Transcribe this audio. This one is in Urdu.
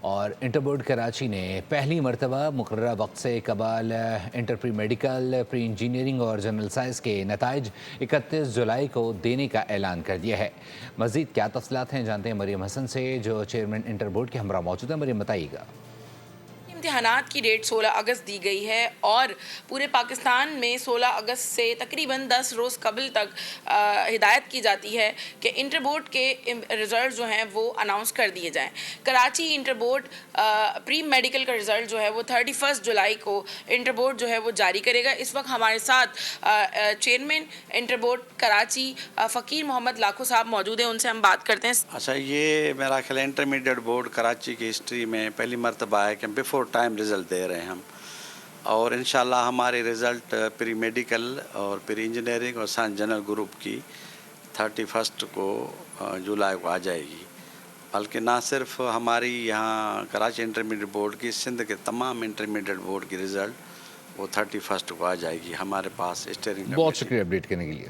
اور انٹر بورڈ کراچی نے پہلی مرتبہ مقررہ وقت سے قبل inter pre medical, pre engineering اور جنرل سائنس کے نتائج 31 جولائی کو دینے کا اعلان کر دیا ہے۔ مزید کیا تفصیلات ہیں جانتے ہیں مریم حسن سے، جو چیئرمین انٹر بورڈ کے ہمراہ موجود ہیں۔ مریم بتائیے گا۔ امتحانات کی ڈیٹ 16 اگست دی گئی ہے اور پورے پاکستان میں 16 اگست سے تقریباً 10 روز قبل تک ہدایت کی جاتی ہے کہ انٹر بورڈ کے رزلٹ جو ہیں وہ اناؤنس کر دیے جائیں۔ Karachi inter board pre medical کا رزلٹ جو ہے وہ 31 جولائی کو انٹر بورڈ جو ہے وہ جاری کرے گا۔ اس وقت ہمارے ساتھ چیئرمین انٹر بورڈ کراچی فقیر محمد لاکھو صاحب موجود ہیں، ان سے ہم بات کرتے ہیں۔ اچھا، یہ میرا خیال ہے انٹرمیڈیٹ بورڈ کراچی کی ہسٹری میں پہلی مرتبہ ہے کہ بیفور ٹائم رزلٹ دے رہے ہیں ہم، اور انشاءاللہ ہمارے رزلٹ پری میڈیکل اور پری انجینئرنگ اور سائنس جنرل گروپ کی 31 کو جولائی کو آ جائے گی۔ بلکہ نہ صرف ہماری یہاں کراچی انٹرمیڈیٹ بورڈ کی، سندھ کے تمام انٹرمیڈیٹ بورڈ کی رزلٹ وہ 31 کو آ جائے گی ہمارے پاس اسٹیئرنگ۔ بہت شکریہ اپڈیٹ کرنے کے لیے۔